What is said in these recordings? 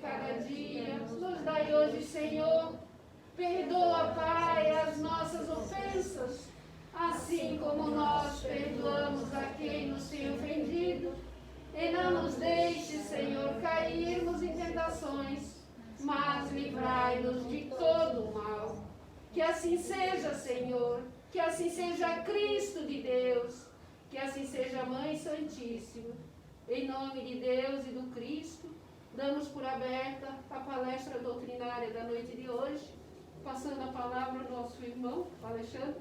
cada dia. Nos dai hoje, Senhor. Perdoa, Pai, as nossas ofensas, assim como nós perdoamos a quem nos tem ofendido. E não nos deixe, Senhor, cairmos em tentações, mas livrai-nos de todo o mal. Que assim seja, Senhor, que assim seja Cristo de Deus, que assim seja a Mãe Santíssima. Em nome de Deus e do Cristo, damos por aberta a palestra doutrinária da noite de hoje, passando a palavra ao nosso irmão, Alexandre.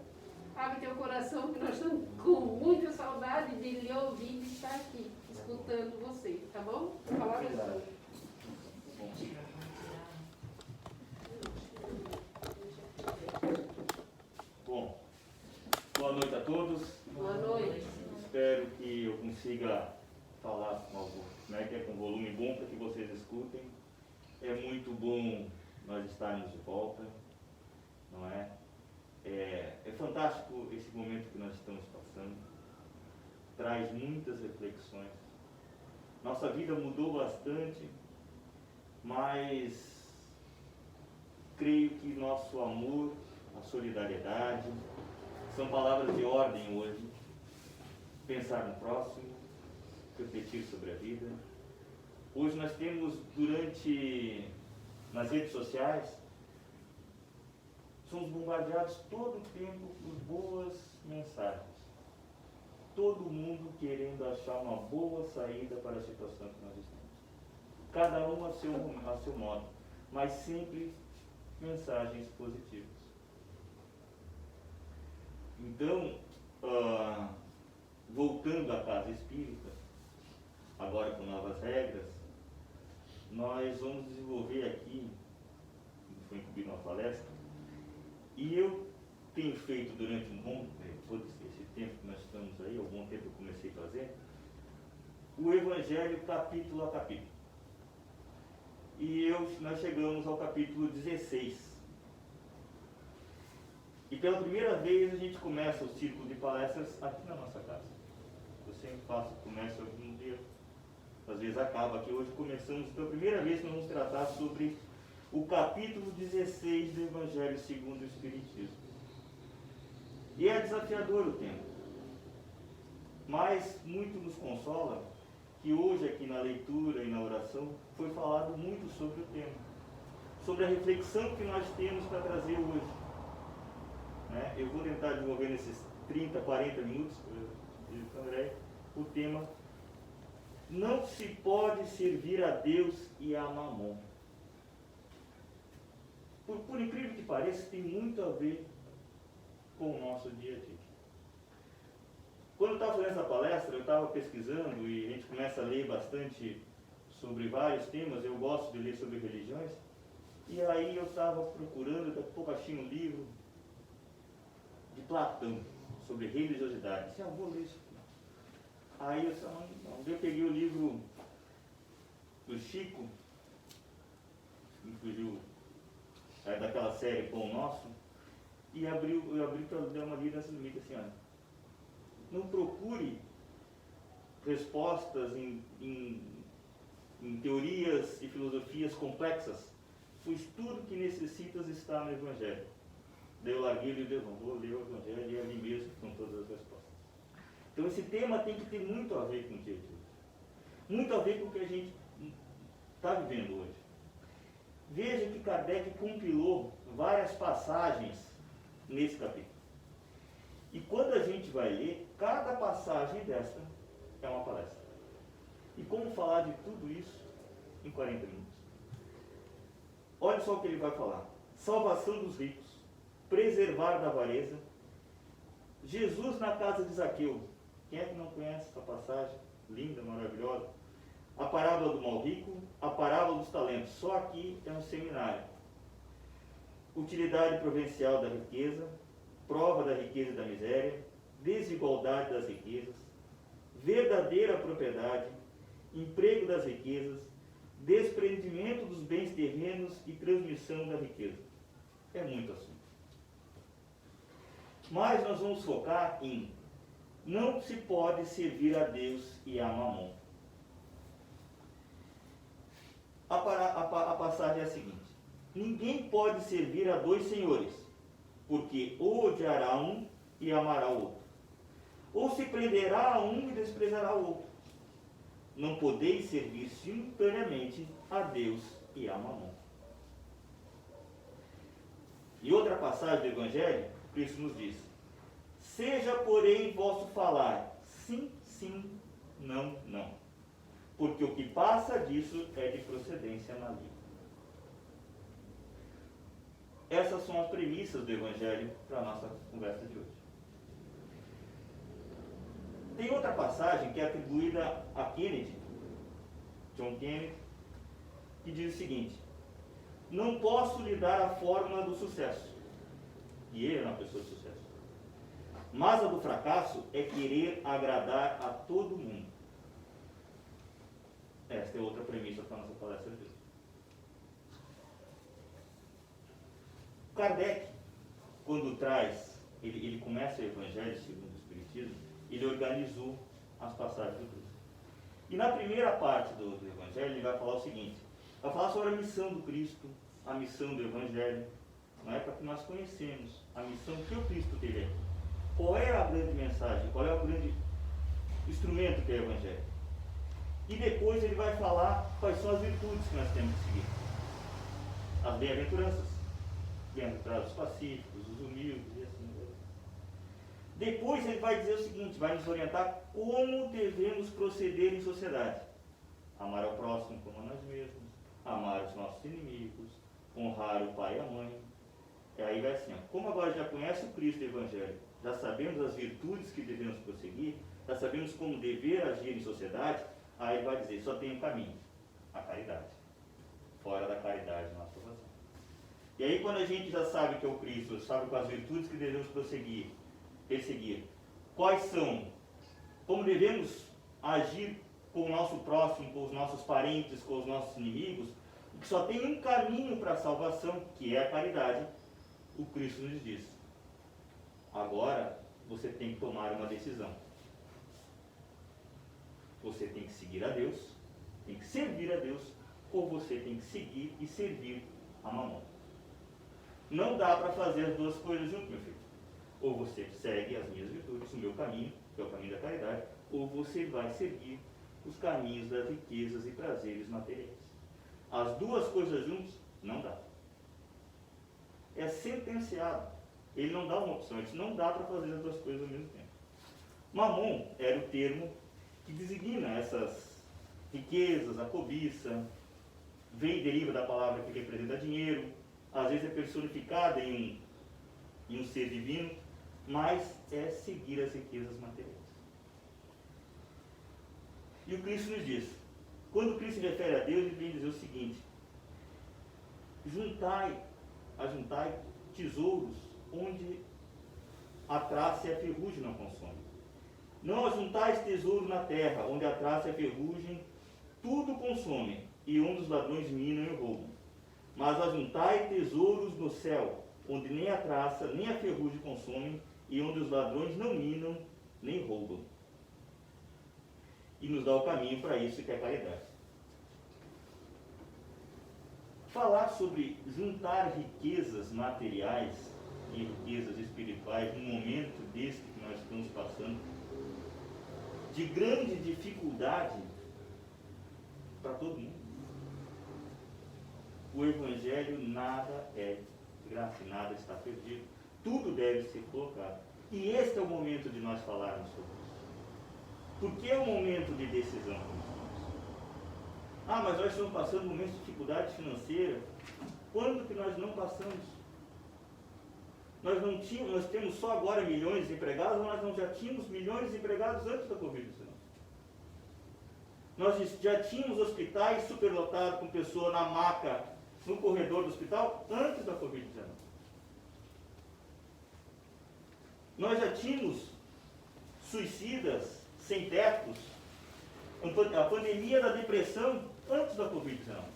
Abre teu coração, que nós estamos com muita saudade de lhe ouvir e de estar aqui, escutando você, tá bom? A palavra é sua. Bom, boa noite a todos. Boa noite. Espero que eu consiga falar com algo, né, que é com volume bom para que vocês escutem. É muito bom nós estarmos de volta, não é? É fantástico esse momento que nós estamos passando. Traz muitas reflexões. Nossa vida mudou bastante, mas creio que nosso amor, a solidariedade, são palavras de ordem hoje. Pensar no próximo, refletir sobre a vida. Hoje nós temos nas redes sociais, somos bombardeados todo o tempo por boas mensagens. Todo mundo querendo achar uma boa saída para a situação que nós estamos. Cada um a seu modo, mas sempre mensagens positivas. Então, voltando à casa espírita, agora com novas regras, nós vamos desenvolver aqui, foi incluído uma palestra, e eu tenho feito durante todo esse tempo que nós estamos aí, algum tempo eu comecei a fazer, o Evangelho capítulo a capítulo. E nós chegamos ao capítulo 16. E pela primeira vez a gente começa o ciclo de palestras aqui na nossa casa. Eu sempre começo algum dia, às vezes acaba aqui. Hoje começamos pela primeira vez que nós vamos tratar sobre o capítulo 16 do Evangelho segundo o Espiritismo. E é desafiador o tema, mas muito nos consola que hoje aqui na leitura e na oração foi falado muito sobre o tema, sobre a reflexão que nós temos para trazer hoje. Né? Eu vou tentar desenvolver nesses 30, 40 minutos, André, o tema: não se pode servir a Deus e a Mamon. Por incrível que pareça, tem muito a ver com o nosso dia a dia. Quando eu estava fazendo essa palestra, eu estava pesquisando e a gente começa a ler bastante sobre vários temas. Eu gosto de ler sobre religiões. E aí eu estava procurando, daqui a pouco achei um livro de Platão sobre religiosidade. Disse, vou ler isso. Aí eu peguei o livro do Chico, me fugiu, daquela série Pão Nosso, e eu abri para dar uma lida nessa limite assim, olha, não procure respostas em teorias e filosofias complexas, pois tudo que necessitas está no Evangelho. Daí eu larguei e disse, vou ler o Evangelho e ali mesmo com todas as respostas. Então esse tema tem que ter muito a ver com o dia a dia, muito a ver com o que a gente está vivendo hoje. Veja que Kardec compilou várias passagens nesse capítulo. E quando a gente vai ler, cada passagem dessa é uma palestra. E como falar de tudo isso em 40 minutos? Olha só o que ele vai falar. Salvação dos ricos, preservar da avareza, Jesus na casa de Zaqueu. Quem é que não conhece essa passagem? Linda, maravilhosa. A parábola do mal rico, a parábola dos talentos. Só aqui é um seminário. Utilidade providencial da riqueza, prova da riqueza e da miséria, desigualdade das riquezas, verdadeira propriedade, emprego das riquezas, desprendimento dos bens terrenos e transmissão da riqueza. É muito assunto. Mas nós vamos focar em não se pode servir a Deus e a Mamon. passagem é a seguinte: ninguém pode servir a dois senhores, porque ou odiará um e amará o outro, ou se prenderá a um e desprezará o outro. Não podeis servir simultaneamente a Deus e a Mamon. E outra passagem do Evangelho, Cristo nos diz: seja, porém, vosso falar sim, sim, não, não, porque o que passa disso é de procedência maligna. Essas são as premissas do Evangelho para a nossa conversa de hoje. Tem outra passagem que é atribuída a Kennedy, John Kennedy, que diz o seguinte: não posso lhe dar a fórmula do sucesso. E ele é uma pessoa de sucesso. Mas a do fracasso é querer agradar a todo mundo. Esta é outra premissa para a nossa palestra de hoje. Kardec, quando traz, ele começa o Evangelho segundo o Espiritismo, ele organizou as passagens do Cristo. E na primeira parte do Evangelho ele vai falar o seguinte: vai falar sobre a missão do Cristo, a missão do Evangelho, não é, para que nós conhecemos a missão que o Cristo teve aqui. Qual é a grande mensagem, qual é o grande instrumento que é o Evangelho? E depois ele vai falar quais são as virtudes que nós temos que seguir. As bem-aventuranças, bem-aventurados os pacíficos, os humildes e assim vai. Depois ele vai dizer o seguinte, vai nos orientar como devemos proceder em sociedade. Amar ao próximo como a nós mesmos, amar os nossos inimigos, honrar o pai e a mãe. E aí vai assim, ó, como agora já conhece o Cristo e o Evangelho, já sabemos as virtudes que devemos prosseguir, já sabemos como dever agir em sociedade, aí ele vai dizer, só tem um caminho, a caridade. Fora da caridade não há salvação. E aí quando a gente já sabe que é o Cristo, sabe quais virtudes que devemos perseguir, quais são, como devemos agir com o nosso próximo, com os nossos parentes, com os nossos inimigos, que só tem um caminho para a salvação, que é a caridade, o Cristo nos diz: agora você tem que tomar uma decisão. Você tem que seguir a Deus, tem que servir a Deus, ou você tem que seguir e servir a Mamon. Não dá para fazer as duas coisas junto, meu filho. Ou você segue as minhas virtudes, o meu caminho, que é o caminho da caridade, ou você vai seguir os caminhos das riquezas e prazeres materiais. As duas coisas juntas, não dá. É sentenciado. Ele não dá uma opção, ele não dá para fazer as duas coisas ao mesmo tempo. Mamon era o termo que designa essas riquezas, a cobiça, deriva da palavra que representa dinheiro, às vezes é personificada em um ser divino, mas é seguir as riquezas materiais. E o Cristo nos diz, quando o Cristo se refere a Deus, ele vem dizer o seguinte: ajuntai tesouros onde a traça e a ferrugem não consomem. Não ajuntais tesouros na terra, onde a traça e a ferrugem tudo consomem, e onde os ladrões minam e roubam. Mas ajuntai tesouros no céu, onde nem a traça nem a ferrugem consomem, e onde os ladrões não minam nem roubam. E nos dá o caminho para isso, que é a caridade. Falar sobre juntar riquezas materiais e riquezas espirituais num momento desse que nós estamos passando, de grande dificuldade para todo mundo. O Evangelho nada é de graça, nada está perdido. Tudo deve ser colocado. E este é o momento de nós falarmos sobre isso. Porque é um momento de decisão. Ah, mas nós estamos passando momentos de dificuldade financeira. Quando que nós não passamos? Nós temos só agora milhões de empregados, ou nós não já tínhamos milhões de empregados antes da Covid-19? Nós já tínhamos hospitais superlotados com pessoa na maca, no corredor do hospital, antes da Covid-19. Nós já tínhamos suicidas sem tetos, a pandemia da depressão antes da Covid-19.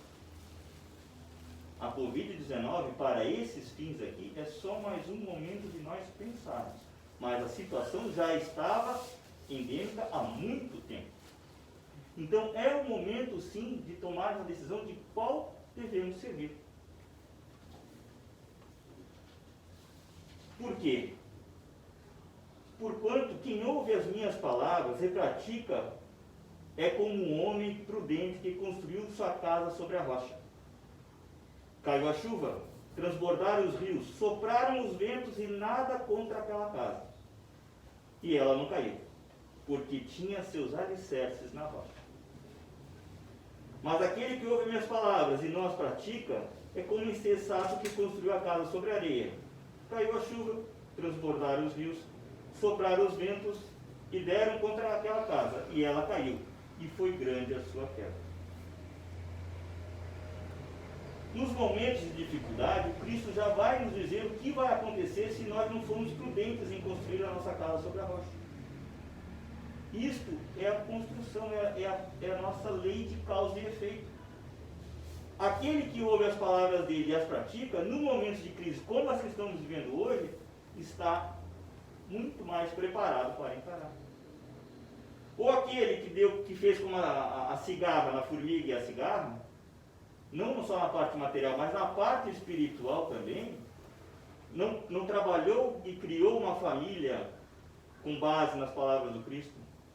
A Covid-19, para esses fins aqui, é só mais um momento de nós pensarmos. Mas a situação já estava endêmica há muito tempo. Então é o momento, sim, de tomar uma decisão de qual devemos servir. Por quê? Porquanto quem ouve as minhas palavras e pratica é como um homem prudente que construiu sua casa sobre a rocha. Caiu a chuva, transbordaram os rios, sopraram os ventos e nada contra aquela casa. E ela não caiu, porque tinha seus alicerces na rocha. Mas aquele que ouve minhas palavras e não as pratica é como um insensato que construiu a casa sobre a areia. Caiu a chuva, transbordaram os rios, sopraram os ventos e deram contra aquela casa, e ela caiu, e foi grande a sua queda. Nos momentos de dificuldade, Cristo já vai nos dizer o que vai acontecer se nós não formos prudentes em construir a nossa casa sobre a rocha. Isto é a construção, é a nossa lei de causa e efeito. Aquele que ouve as palavras dele e as pratica, no momento de crise como as que estamos vivendo hoje, está muito mais preparado para encarar. Ou aquele que fez como a cigarra na formiga e a cigarra, não só na parte material, mas na parte espiritual também, não trabalhou e criou uma família com base nas palavras do Cristo,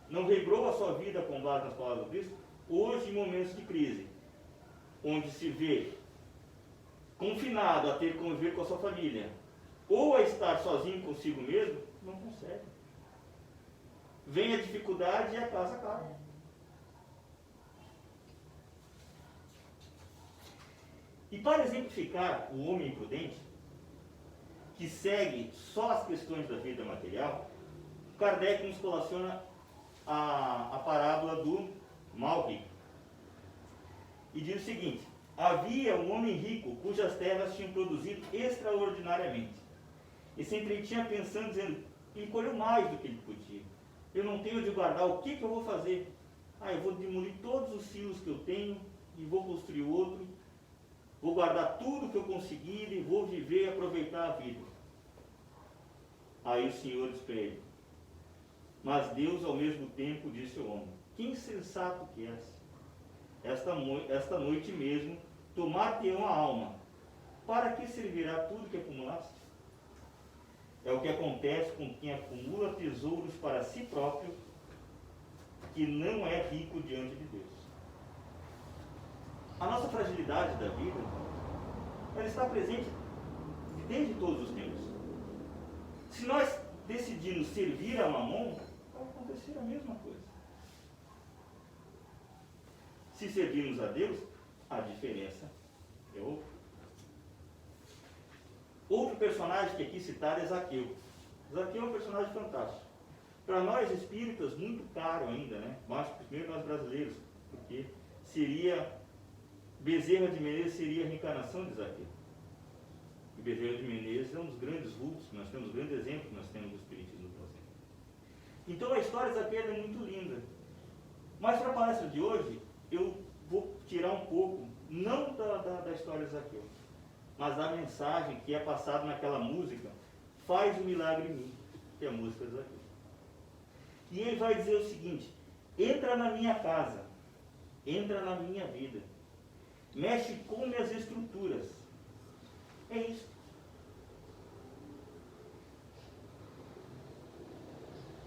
não regrou a sua vida com base nas palavras do Cristo, hoje em momentos de crise, onde se vê confinado a ter que conviver com a sua família, ou a estar sozinho consigo mesmo, não consegue. Vem a dificuldade e a casa acaba. E para exemplificar o homem imprudente, que segue só as questões da vida material, Kardec nos colaciona a parábola do mal rico. E diz o seguinte: havia um homem rico cujas terras tinham produzido extraordinariamente. E se entretinha pensando, dizendo, ele colheu mais do que ele podia. Eu não tenho de guardar, o que eu vou fazer? Eu vou demolir todos os silos que eu tenho e vou construir outro. Vou guardar tudo que eu conseguir e vou viver e aproveitar a vida. Aí o Senhor disse para ele: mas Deus ao mesmo tempo disse ao homem: que insensato que és! Esta noite mesmo tomar-te-ão a alma. Para que servirá tudo que acumulaste? É o que acontece com quem acumula tesouros para si próprio, que não é rico diante de Deus. A nossa fragilidade da vida, ela está presente desde todos os tempos. Se nós decidirmos servir a Mamon, vai acontecer a mesma coisa. Se servirmos a Deus, a diferença é outra. Outro personagem que aqui citado é Zaqueu. Zaqueu é um personagem fantástico. Para nós espíritas, muito caro ainda, né? Mas primeiro nós brasileiros, porque Bezerra de Menezes seria a reencarnação de Zaqueu. E Bezerra de Menezes é um dos grandes vultos, nós temos um grande exemplo que nós temos do espiritismo brasileiro. Então a história de Zaqueu é muito linda. Mas para a palestra de hoje, eu vou tirar um pouco, não da história de Zaqueu, mas da mensagem que é passada naquela música, Faz o Milagre em Mim, que é a música de Zaqueu. E ele vai dizer o seguinte: entra na minha casa, entra na minha vida, mexe com minhas estruturas. É isso.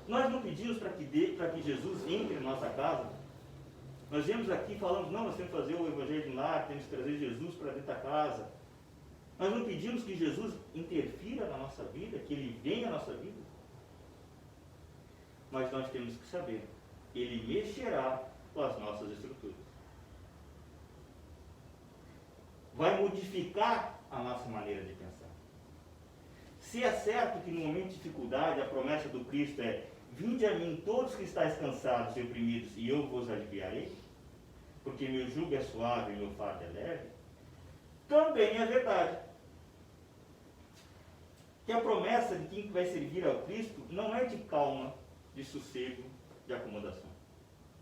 Nós não pedimos para que Jesus entre em nossa casa. Nós viemos aqui e falamos, não, nós temos que fazer o Evangelho no lar, temos que trazer Jesus para dentro da casa. Nós não pedimos que Jesus interfira na nossa vida, que Ele venha à nossa vida. Mas nós temos que saber, Ele mexerá com as nossas estruturas. Vai modificar a nossa maneira de pensar. Se é certo que no momento de dificuldade a promessa do Cristo é: vinde a mim todos que estáis cansados e oprimidos, e eu vos aliviarei, porque meu jugo é suave e meu fardo é leve, também é verdade que a promessa de quem vai servir ao Cristo não é de calma, de sossego, de acomodação,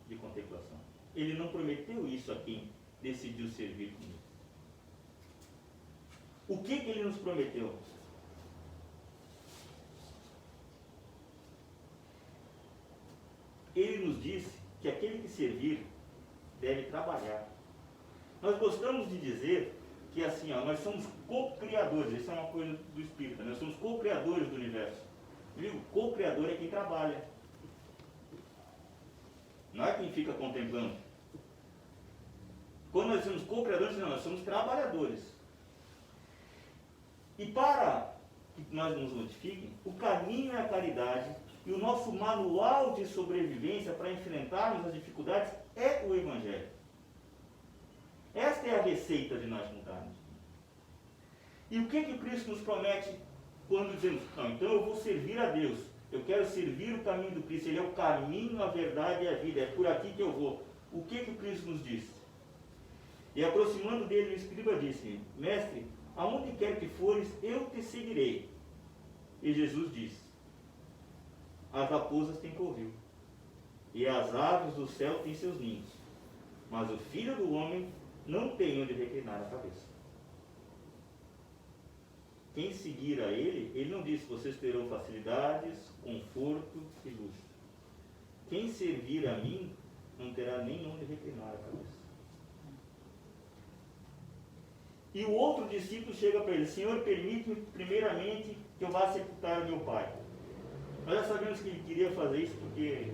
de contemplação. Ele não prometeu isso a quem decidiu servir comigo. O que ele nos prometeu? Ele nos disse que aquele que servir deve trabalhar. Nós gostamos de dizer que assim, ó, nós somos co-criadores, isso é uma coisa do Espírito, nós somos co-criadores do universo. Viu? Co-criador é quem trabalha. Não é quem fica contemplando. Quando nós somos co-criadores, não, nós somos trabalhadores. E para que nós nos notifiquem, o caminho é a caridade e o nosso manual de sobrevivência para enfrentarmos as dificuldades é o Evangelho. Esta é a receita de nós mudarmos. E o que Cristo nos promete quando dizemos, não, então eu vou servir a Deus, eu quero servir o caminho do Cristo, Ele é o caminho, a verdade e a vida, é por aqui que eu vou. O que Cristo nos diz? E aproximando dele, o escriba disse, mestre, aonde quer que fores, eu te seguirei. E Jesus disse, as raposas têm covil, e as aves do céu têm seus ninhos, mas o Filho do Homem não tem onde reclinar a cabeça. Quem seguir a ele não disse, vocês terão facilidades, conforto e luxo. Quem servir a mim, não terá nem onde reclinar a cabeça. E o outro discípulo chega para ele, Senhor, permite-me primeiramente que eu vá sepultar o meu pai. Nós já sabemos que ele queria fazer isso porque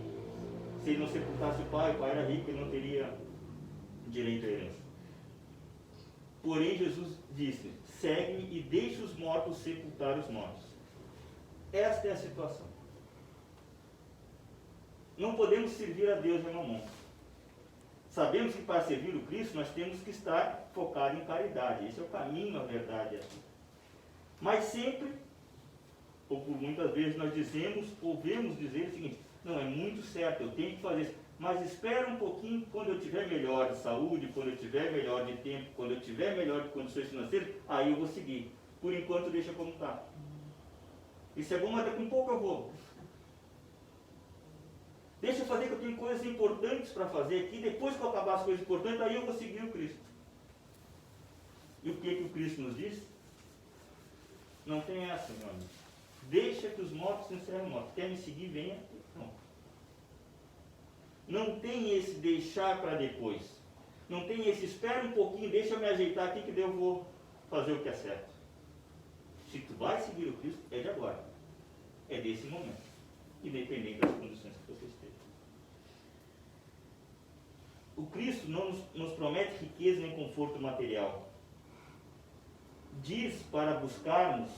se ele não sepultasse o pai era rico, ele não teria direito à herança. Porém, Jesus disse, segue-me e deixe os mortos sepultar os mortos. Esta é a situação. Não podemos servir a Deus em Mamon. Sabemos que para servir o Cristo nós temos que estar focados em caridade. Esse é o caminho, a verdade. Mas sempre, ou por muitas vezes nós dizemos, ouvimos dizer o seguinte, não, é muito certo, eu tenho que fazer isso. Mas espera um pouquinho, quando eu tiver melhor de saúde, quando eu tiver melhor de tempo, quando eu tiver melhor de condições financeiras, aí eu vou seguir. Por enquanto deixa como está. Isso é bom, mas daqui a pouco eu vou. Deixa eu fazer que eu tenho coisas importantes para fazer aqui, depois que eu acabar as coisas importantes, aí eu vou seguir o Cristo. E o que o Cristo nos diz? Não tem essa, meu amigo. Deixa que os mortos encerrem mortos. Quer me seguir, venha. Não tem esse deixar para depois. Não tem esse espera um pouquinho, deixa eu me ajeitar aqui que daí eu vou fazer o que é certo. Se tu vai seguir o Cristo, é de agora. É desse momento. Independente das condições que você esteja. O Cristo não nos promete riqueza nem conforto material. Diz para buscarmos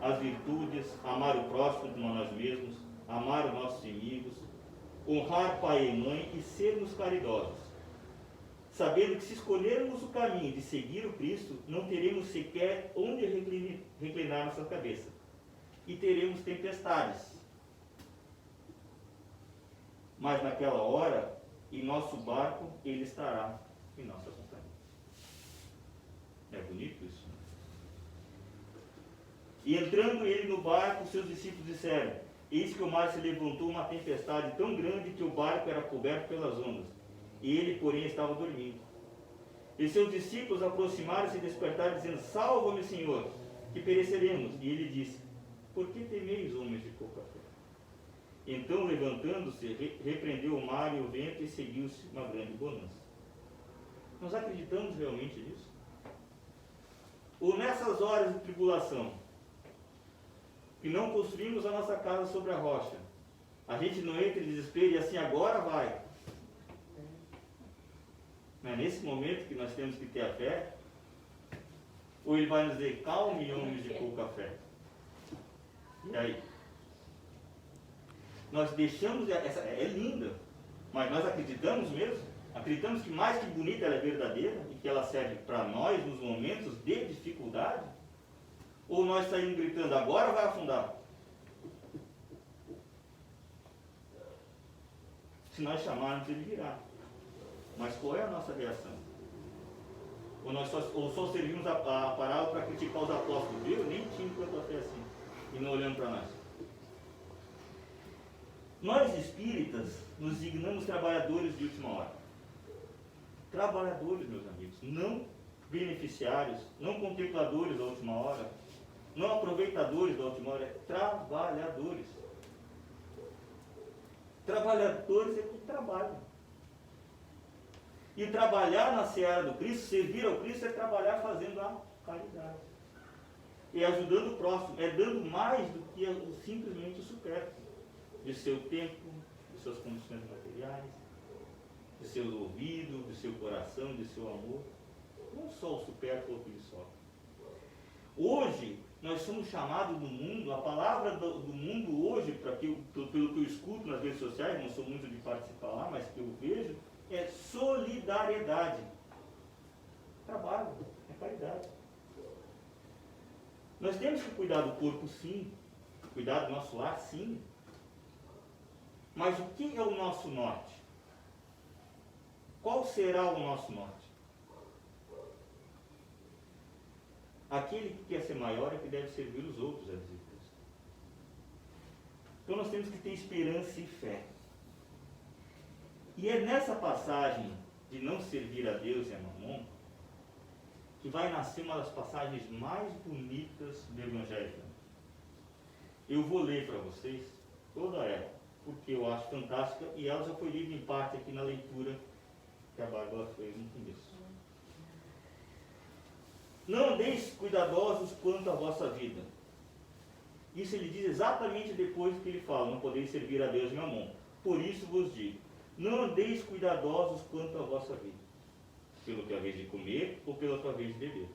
as virtudes, amar o próximo como a nós mesmos, amar os nossos inimigos, honrar pai e mãe e sermos caridosos, sabendo que se escolhermos o caminho de seguir o Cristo, não teremos sequer onde reclinar nossa cabeça e teremos tempestades. Mas naquela hora, em nosso barco, ele estará em nossa companhia. É bonito isso? E entrando ele no barco, seus discípulos disseram, eis que o mar se levantou uma tempestade tão grande que o barco era coberto pelas ondas. E ele, porém, estava dormindo. E seus discípulos aproximaram-se e despertaram, dizendo, salva-me, Senhor, que pereceremos. E ele disse, por que temeis, homens de pouca fé? Então, levantando-se, repreendeu o mar e o vento e seguiu-se uma grande bonança. Nós acreditamos realmente nisso? Ou nessas horas de tribulação, que não construímos a nossa casa sobre a rocha, a gente não entra em desespero e assim, agora vai. Não é nesse momento que nós temos que ter a fé? Ou ele vai nos dizer, calme, homens de pouca fé? E aí? Nós deixamos, essa é linda, mas nós acreditamos mesmo? Acreditamos que mais que bonita ela é verdadeira e que ela serve para nós nos momentos de dificuldade? Ou nós saímos gritando, agora vai afundar? Se nós chamarmos, ele virá. Mas qual é a nossa reação? Ou só servimos a parábola para criticar os apóstolos, viu? Nem tinha tanta fé assim. E não olhando para nós. Nós espíritas nos dignamos trabalhadores de última hora. Trabalhadores, meus amigos, não beneficiários, não contempladores da última hora, não aproveitadores da última hora, trabalhadores. Trabalhadores é que trabalham. E trabalhar na seara do Cristo, servir ao Cristo, é trabalhar fazendo a caridade. É ajudando o próximo, é dando mais do que simplesmente o supérfluo. De seu tempo, de suas condições materiais, de seu ouvido, de seu coração, de seu amor. Não só o supérfluo que lhe sobra. Hoje, nós somos chamados do mundo, a palavra do mundo hoje, pelo que eu escuto nas redes sociais, não sou muito de participar lá, mas que eu vejo, é solidariedade. Trabalho, é caridade. Nós temos que cuidar do corpo, sim. Cuidar do nosso lar, sim. Mas o que é o nosso norte? Qual será o nosso norte? Aquele que quer ser maior é que deve servir os outros, é dizer Cristo. Então nós temos que ter esperança e fé. E é nessa passagem de não servir a Deus e a Mamon que vai nascer uma das passagens mais bonitas do Evangelho. Eu vou ler para vocês toda ela, porque eu acho fantástica e ela já foi lida em parte aqui na leitura que a Bárbara fez no começo. Não andeis cuidadosos quanto à vossa vida. Isso ele diz exatamente depois que ele fala, não podeis servir a Deus e Mamon. Por isso vos digo, não andeis cuidadosos quanto à vossa vida, pelo que haveis de comer ou pelo que haveis de beber.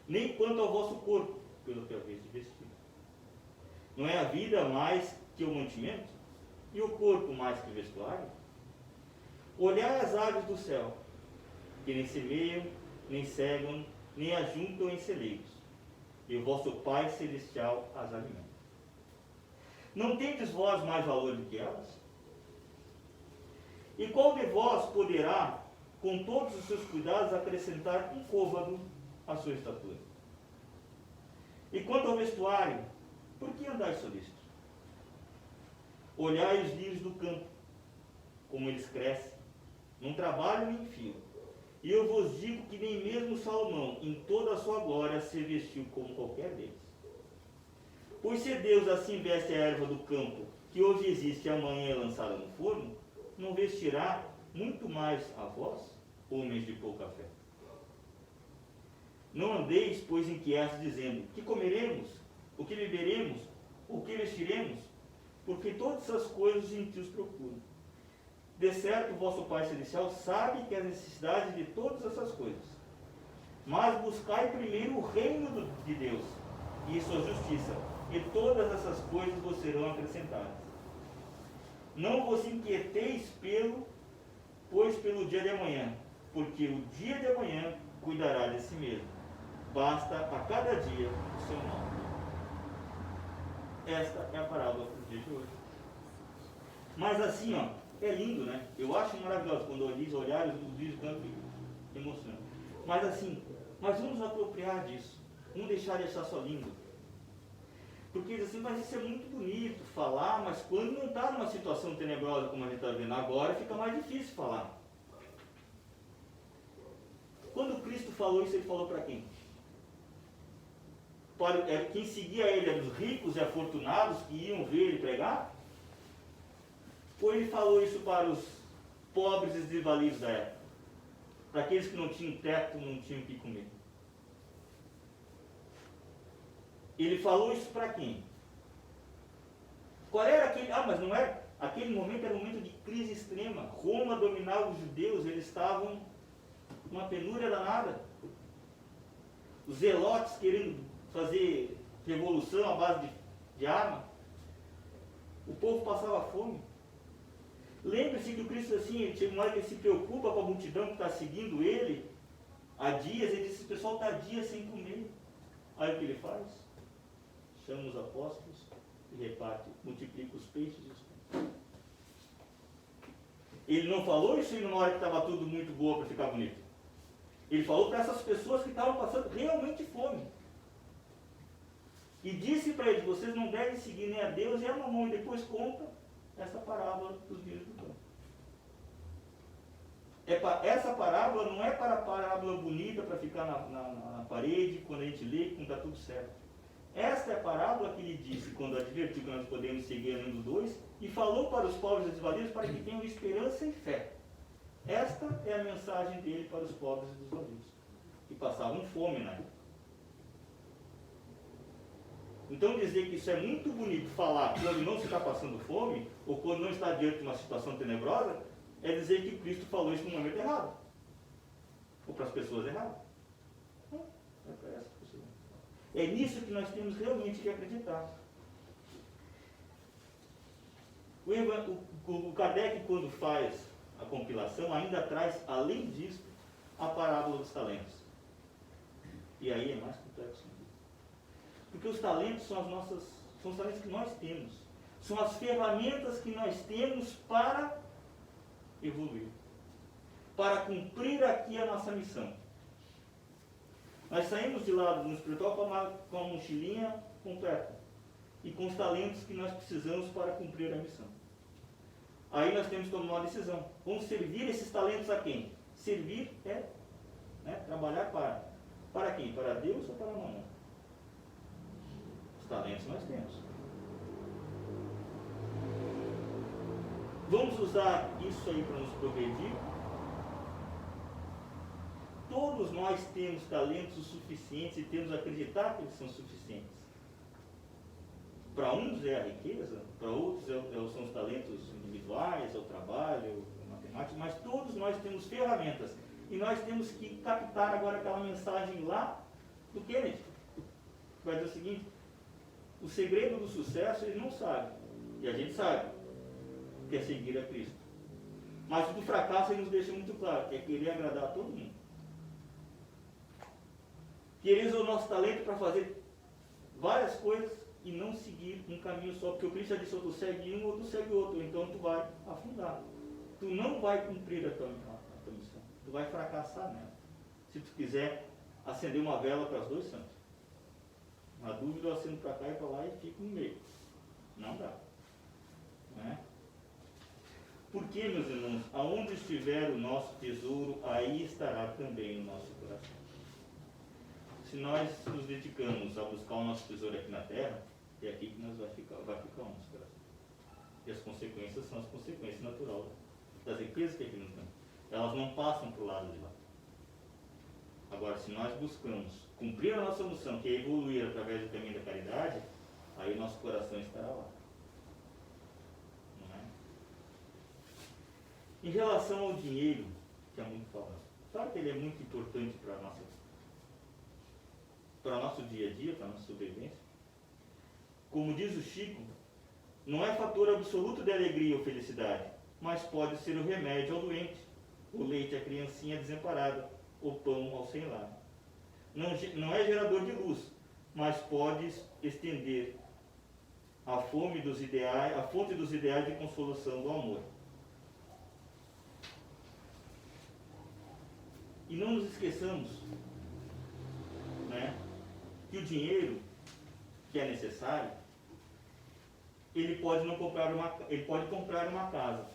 Nem quanto ao vosso corpo, pelo que haveis de vestir. Não é a vida mais que o mantimento? E o corpo mais que o vestuário? Olhai as aves do céu, que nem semeiam, nem cegam, nem ajuntam em celeiros, e o vosso Pai Celestial as alimenta. Não tendes vós mais valor do que elas? E qual de vós poderá, com todos os seus cuidados, acrescentar um côvado à sua estatura? E quanto ao vestuário, por que andais solícitos? Olhai os lírios do campo, como eles crescem, não trabalham nem fiam. E eu vos digo que nem mesmo Salomão, em toda a sua glória, se vestiu como qualquer deles. Pois se Deus assim veste a erva do campo, que hoje existe e amanhã é lançada no forno, não vestirá muito mais a vós, homens de pouca fé? Não andeis, pois, inquietos, dizendo, que comeremos, o que beberemos, o que vestiremos? Porque todas essas coisas os gentios procuram. De certo, o vosso Pai Celestial sabe que as necessidades de todas essas coisas. Mas buscai primeiro o reino de Deus e sua justiça, e todas essas coisas vos serão acrescentadas. Não vos inquieteis pois pelo dia de amanhã, porque o dia de amanhã cuidará de si mesmo. Basta a cada dia o seu mal. Esta é a parábola do dia de hoje. Mas assim, é lindo, né? Eu acho maravilhoso quando diz olhar os vídeos tanto emocionante. Mas assim, mas vamos nos apropriar disso. Não deixar de achar só lindo. Porque diz assim, mas isso é muito bonito falar, mas quando não está numa situação tenebrosa como a gente está vendo agora, fica mais difícil falar. Quando Cristo falou isso, ele falou para quem? Quem seguia ele eram os ricos e afortunados que iam ver ele pregar? Ou ele falou isso para os pobres e desvalidos da época? Para aqueles que não tinham teto, não tinham o que comer? Ele falou isso para quem? Qual era aquele... mas não era... Aquele momento era um momento de crise extrema. Roma dominava os judeus, eles estavam numa penúria danada. Os zelotes querendo fazer revolução à base de arma. O povo passava fome. Lembre-se que o Cristo, assim, chega uma hora que ele se preocupa com a multidão que está seguindo ele. Há dias, ele diz, o pessoal está há dias sem comer. Aí o que ele faz? Chama os apóstolos e reparte, multiplica os peixes e os pães. Ele não falou isso numa hora que estava tudo muito boa para ficar bonito. Ele falou para essas pessoas que estavam passando realmente fome. E disse para eles, vocês não devem seguir nem a Deus nem a Mamon. E depois conta essa parábola dos lírios do campo. Essa parábola não é para a parábola bonita para ficar na parede, quando a gente lê, quando está tudo certo. Esta é a parábola que ele disse quando advertiu que nós podemos seguir além dos dois e falou para os pobres e desvalidos para que tenham esperança e fé. Esta é a mensagem dele para os pobres e dos vazios, que passavam fome na época. Então dizer que isso é muito bonito falar quando não se está passando fome, ou quando não está diante de uma situação tenebrosa, é dizer que Cristo falou isso no momento errado. Ou para as pessoas erradas. É para essas pessoas. É nisso que nós temos realmente que acreditar. O Kardec, quando faz a compilação, ainda traz, além disso, a parábola dos talentos. E aí é mais complexo. Porque os talentos são os talentos que nós temos. São as ferramentas que nós temos para evoluir. Para cumprir aqui a nossa missão. Nós saímos de lá no espiritual com a mochilinha completa. E com os talentos que nós precisamos para cumprir a missão. Aí nós temos que tomar uma decisão. Vamos servir esses talentos a quem? Servir é trabalhar para. Para quem? Para Deus ou para Mamon? Os talentos nós temos. Vamos usar isso aí para nos progredir? Todos nós temos talentos suficientes e temos que acreditar que eles são suficientes. Para uns é a riqueza, para outros são os talentos individuais, é o trabalho, a matemática, mas todos nós temos ferramentas. E nós temos que captar agora aquela mensagem lá do Kennedy. Vai dizer o seguinte: o segredo do sucesso ele não sabe, e a gente sabe, que é seguir a Cristo. Mas o do fracasso ele nos deixa muito claro, que é querer agradar a todo mundo. Querer usar o nosso talento para fazer várias coisas e não seguir um caminho só, porque o Cristo já disse, ou tu segue um ou tu segue outro, então tu vai afundar. Tu não vai cumprir a tua missão, tu vai fracassar nela. Se tu quiser acender uma vela para os dois santos. Na dúvida eu acendo para cá e para lá e fico no meio. Não dá. Né? Porque, meus irmãos, aonde estiver o nosso tesouro, aí estará também o nosso coração. Se nós nos dedicamos a buscar o nosso tesouro aqui na terra, é aqui que vai ficar o nosso coração. E as consequências são as consequências naturais das riquezas que aqui não tem. Elas não passam para o lado de lá. Agora, se nós buscamos cumprir a nossa missão, que é evoluir através do caminho da caridade, aí o nosso coração estará lá. Não é? Em relação ao dinheiro, que é muito falado, claro que ele é muito importante para o nosso dia a dia, para a nossa sobrevivência. Como diz o Chico, não é fator absoluto de alegria ou felicidade, mas pode ser o remédio ao doente, o leite à criancinha desamparada, o pão ao sem lar. Não é gerador de luz, mas pode estender a fonte dos ideais de consolação do amor. E não nos esqueçamos, né, que o dinheiro que é necessário, ele pode comprar uma casa,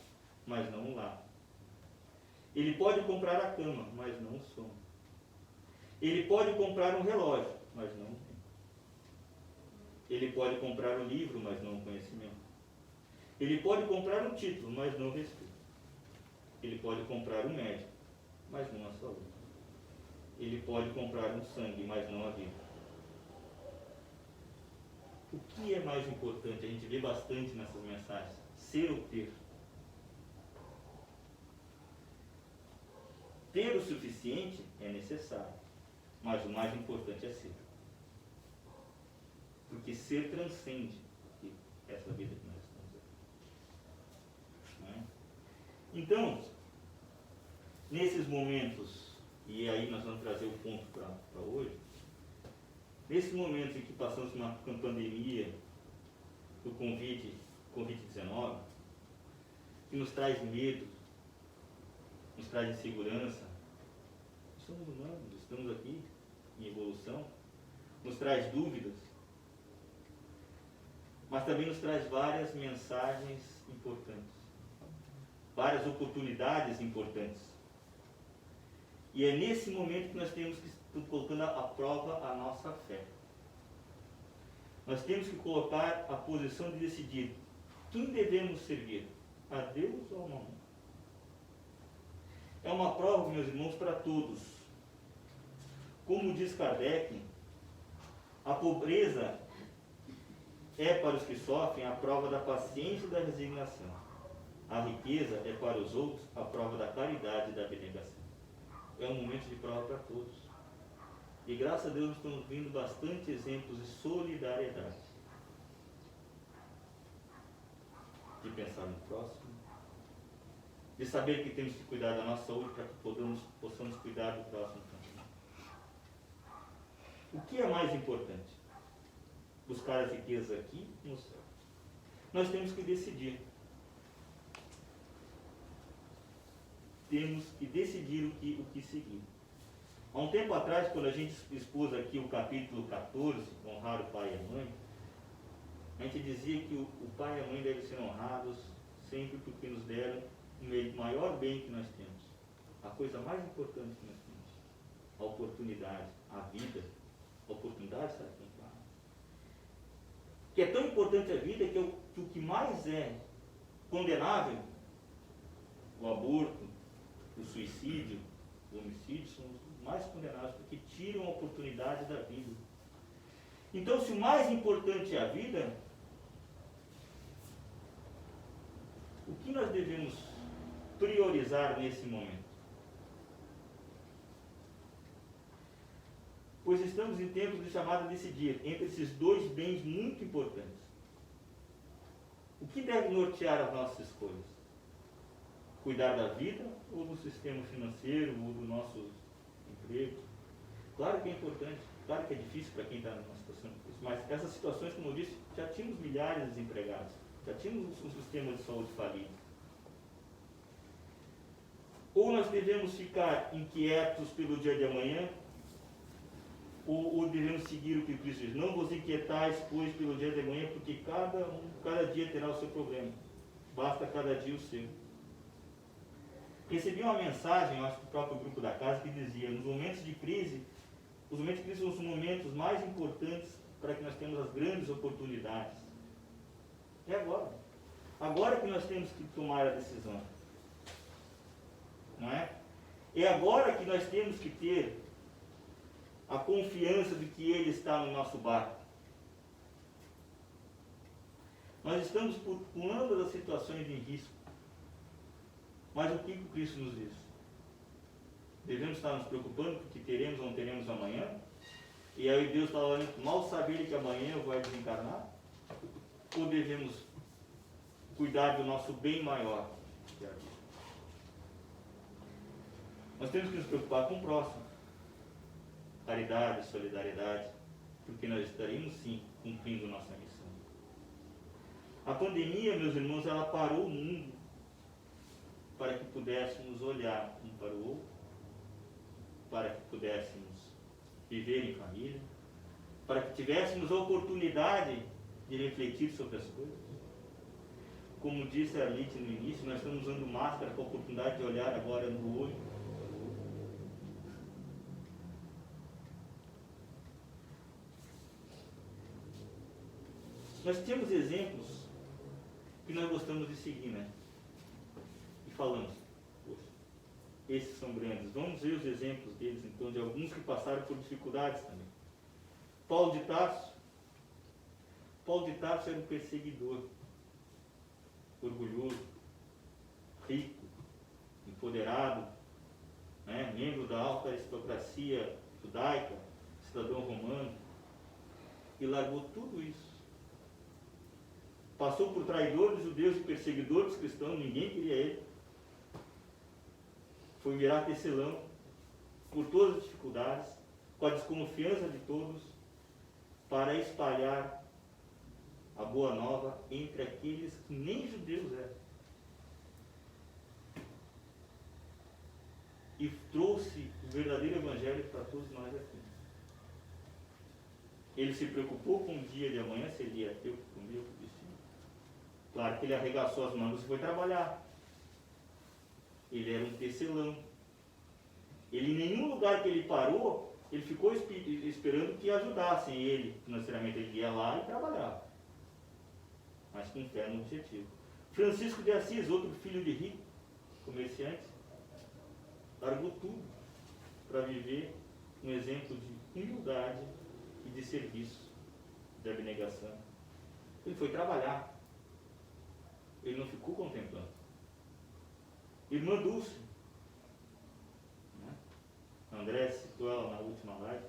mas não um lar. Ele pode comprar a cama, mas não o sono. Ele pode comprar um relógio, mas não o tempo. Ele pode comprar um livro, mas não o conhecimento. Ele pode comprar um título, mas não o respeito. Ele pode comprar um médico, mas não a saúde. Ele pode comprar um sangue, mas não a vida. O que é mais importante? A gente vê bastante nessas mensagens. Ser ou ter. Ter o suficiente é necessário, mas o mais importante é ser. Porque ser transcende essa vida que nós estamos aqui. Não é? Então, nesses momentos, e aí nós vamos trazer o ponto para hoje, nesses momentos em que passamos por uma pandemia do Covid-19, que nos traz medo, nos traz insegurança, nós somos humanos, estamos aqui em evolução, nos traz dúvidas, mas também nos traz várias mensagens importantes, várias oportunidades importantes. E é nesse momento que nós temos que estar colocando à prova a nossa fé. Nós temos que colocar a posição de decidir quem devemos servir, a Deus ou ao Mamon. é uma prova, meus irmãos, para todos. Como diz Kardec, a pobreza é para os que sofrem a prova da paciência e da resignação. A riqueza é para os outros a prova da caridade e da abnegação. É um momento de prova para todos. E graças a Deus estamos vendo bastante exemplos de solidariedade. De pensar no próximo. De saber que temos que cuidar da nossa saúde para que possamos cuidar do próximo também. O que é mais importante? Buscar as riquezas aqui no céu. Nós temos que decidir. Temos que decidir o que seguir. Há um tempo atrás, quando a gente expôs aqui o capítulo 14, honrar o pai e a mãe, a gente dizia que o pai e a mãe devem ser honrados sempre porque nos deram o maior bem que nós temos. A coisa mais importante que nós temos. A oportunidade, a vida. A oportunidade, sabe quem fala? Que é tão importante a vida que o que mais é condenável, o aborto, o suicídio, o homicídio, são os mais condenados, porque tiram a oportunidade da vida. Então, se o mais importante é a vida, o que nós devemos priorizar nesse momento? Pois estamos em tempos de chamada a decidir entre esses dois bens muito importantes. O que deve nortear as nossas escolhas? Cuidar da vida ou do sistema financeiro ou do nosso emprego? Claro que é importante, claro que é difícil para quem está numa situação difícil, mas essas situações, como eu disse, já tínhamos milhares de desempregados, já tínhamos um sistema de saúde falido. Ou nós devemos ficar inquietos pelo dia de amanhã, ou devemos seguir o que Cristo diz: não vos inquietais, pois, pelo dia de amanhã, porque cada dia terá o seu problema, basta cada dia o seu. Recebi uma mensagem, acho que do próprio grupo da casa, que dizia: nos momentos de crise, os momentos de crise são os momentos mais importantes para que nós tenhamos as grandes oportunidades. É agora. Agora que nós temos que tomar a decisão. Não é? É agora que nós temos que ter a confiança de que Ele está no nosso barco. Nós estamos pulando das situações de risco. Mas o que Cristo nos diz? Devemos estar nos preocupando com o que teremos ou não teremos amanhã? E aí Deus está falando, mal saber que amanhã vai desencarnar? Ou devemos cuidar do nosso bem maior, que é a vida? Nós temos que nos preocupar com o próximo. Caridade, solidariedade, porque nós estaremos sim cumprindo nossa missão. A pandemia, meus irmãos, ela parou o mundo para que pudéssemos olhar um para o outro, para que pudéssemos viver em família, para que tivéssemos a oportunidade de refletir sobre as coisas. Como disse a Arlite no início, nós estamos usando máscara com a oportunidade de olhar agora no olho. Nós temos exemplos que nós gostamos de seguir, né? E falamos, poxa, esses são grandes. Vamos ver os exemplos deles, então, de alguns que passaram por dificuldades também. Paulo de Tarso. Paulo de Tarso era um perseguidor, orgulhoso, rico, empoderado, né? Membro da alta aristocracia judaica, cidadão romano, e largou tudo isso. Passou por traidor dos judeus e perseguidor dos cristãos, ninguém queria ele. Foi virar tecelão, por todas as dificuldades, com a desconfiança de todos, para espalhar a boa nova entre aqueles que nem judeus eram. E trouxe o verdadeiro evangelho para todos nós aqui. Ele se preocupou com o dia de amanhã, se ele ia ter o que comer, o que vestir. Claro que ele arregaçou as mangas e foi trabalhar. Ele era um tecelão. Ele, em nenhum lugar que ele parou, ele ficou esperando que ajudassem ele financeiramente. Ele ia lá e trabalhava, mas com fé no objetivo. Francisco de Assis, outro filho de rico, comerciante, largou tudo para viver um exemplo de humildade e de serviço, de abnegação. Ele foi trabalhar. Ele não ficou contemplando. Irmã Dulce, né? André citou ela na última live.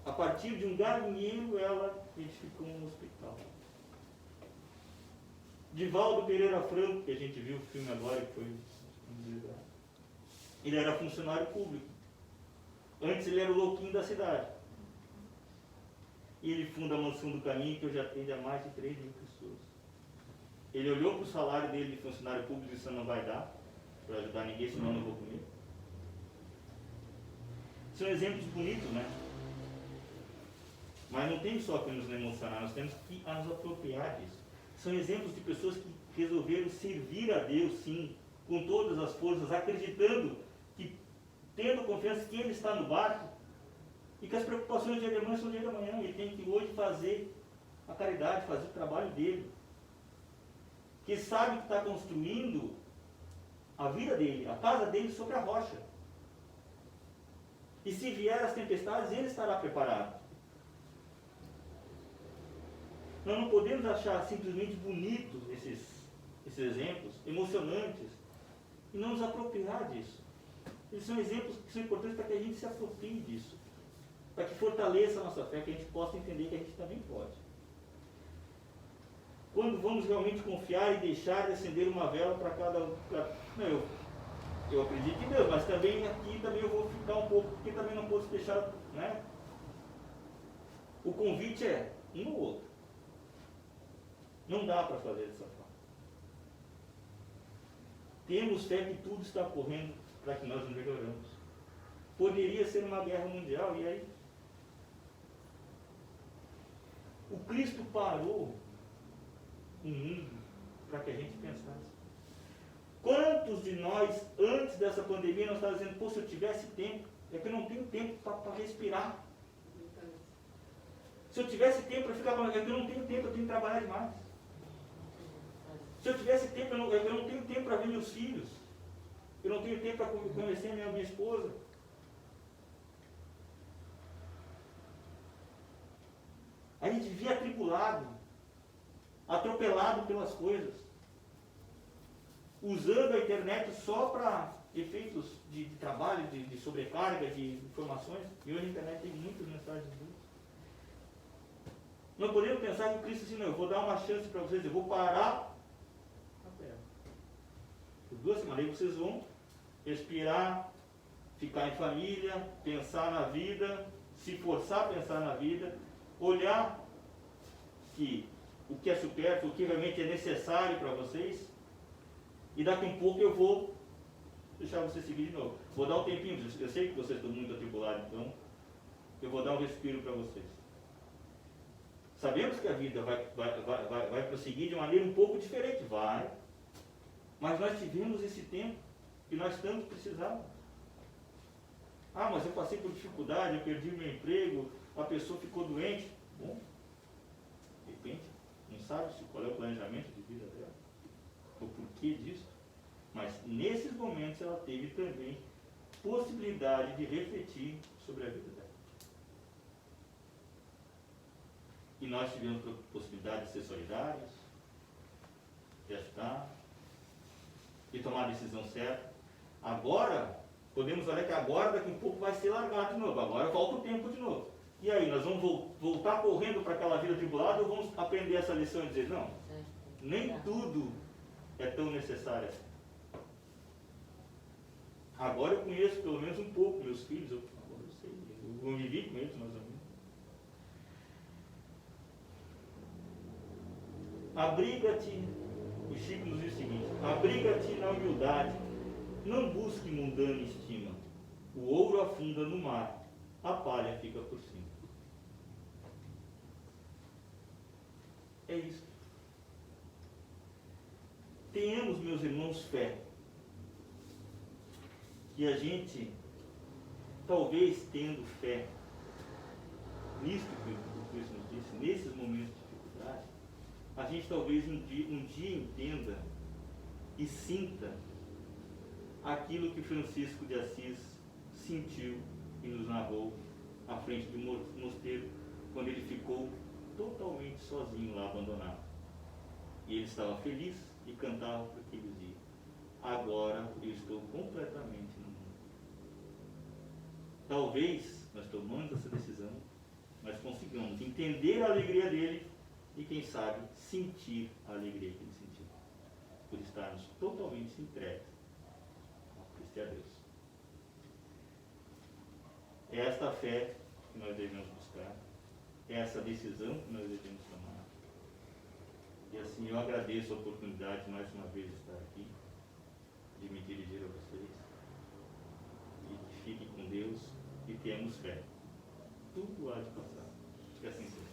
A partir de um galinheiro, ela edificou um hospital. Divaldo Pereira Franco, que a gente viu o filme agora, que foi desligado. Ele era funcionário público. Antes ele era o louquinho da cidade. E ele funda a Mansão do Caminho, que hoje atende a mais de 3 mil pessoas. Ele olhou para o salário dele de funcionário público e disse: não vai dar para ajudar ninguém, senão eu não vou comer. São exemplos bonitos, né? Mas não tem só que nos emocionar, nós temos que nos apropriar disso. São exemplos de pessoas que resolveram servir a Deus, sim, com todas as forças, acreditando que, tendo confiança que Ele está no barco, e que as preocupações de amanhã são dia de amanhã. Ele tem que hoje fazer a caridade, fazer o trabalho dele. Que sabe que está construindo a vida dele, a casa dele sobre a rocha. E se vier as tempestades, ele estará preparado. Nós não podemos achar simplesmente bonitos esses exemplos, emocionantes, e não nos apropriar disso. Eles são exemplos que são importantes para que a gente se aproprie disso. Para que fortaleça a nossa fé, que a gente possa entender que a gente também pode. Quando vamos realmente confiar e deixar de acender uma vela para cada... Não, eu acredito em Deus, mas também aqui também eu vou ficar um pouco, porque também não posso deixar... Né? O convite é um ou outro. Não dá para fazer dessa forma. Temos fé que tudo está correndo para que nós nos melhoramos. Poderia ser uma guerra mundial, e aí? O Cristo parou o mundo para que a gente pensasse. Quantos de nós, antes dessa pandemia, nós estávamos dizendo: pô, se eu tivesse tempo, é que eu não tenho tempo para respirar. Se eu tivesse tempo para ficar com... é que eu não tenho tempo, eu tenho que trabalhar demais. Se eu tivesse tempo, eu não tenho tempo para ver meus filhos. Eu não tenho tempo para conhecer minha esposa. A gente vivia atribulado, atropelado pelas coisas, usando a internet só para efeitos de trabalho, de sobrecarga, de informações. E hoje a internet tem muitas mensagens boas. Não podemos pensar que Cristo disse: não, eu vou dar uma chance para vocês, eu vou parar a terra. Por 2 semanas aí vocês vão respirar, ficar em família, pensar na vida, se forçar a pensar na vida, olhar que o que é supérfluo, o que realmente é necessário para vocês, e daqui a um pouco eu vou deixar vocês seguir de novo. Vou dar um tempinho, eu sei que vocês estão muito atribulados, então eu vou dar um respiro para vocês. Sabemos que a vida vai prosseguir de maneira um pouco diferente, vai, mas nós tivemos esse tempo que nós tanto precisávamos. Ah, mas eu passei por dificuldade, eu perdi meu emprego, a pessoa ficou doente. Bom, de repente, não sabe qual é o planejamento de vida dela, o porquê disso, mas nesses momentos ela teve também possibilidade de refletir sobre a vida dela. E nós tivemos possibilidade de ser solidários, de ajudar, de tomar a decisão certa. Agora, podemos olhar que agora, daqui a um pouco, vai ser largado de novo. Agora volta o tempo de novo. E aí, nós vamos voltar correndo para aquela vida tribulada, ou vamos aprender essa lição e dizer: não, nem tudo é tão necessário assim. Agora eu conheço pelo menos um pouco meus filhos, eu sei, eu convivi com eles mais ou menos. Abriga-te, o Chico nos diz o seguinte: abriga-te na humildade, não busque mundana estima. O ouro afunda no mar, a palha fica por cima. É isso. Tenhamos, meus irmãos, fé. Que a gente, talvez tendo fé, nisto que o Cristo nos disse, nesses momentos de dificuldade, a gente talvez um dia entenda e sinta aquilo que Francisco de Assis sentiu e nos narrou à frente do mosteiro, quando ele ficou totalmente sozinho lá, abandonado. E ele estava feliz e cantava porque ele dizia: agora eu estou completamente no mundo. Talvez nós tomando essa decisão, nós consigamos entender a alegria dele e, quem sabe, sentir a alegria que ele sentiu, por estarmos totalmente entregues ao Cristo e a Deus. É esta fé que nós devemos buscar, é essa decisão que nós devemos tomar. E assim eu agradeço a oportunidade de mais uma vez estar aqui, de me dirigir a vocês. E que fiquem com Deus e tenhamos fé. Tudo há de passar. Que assim seja.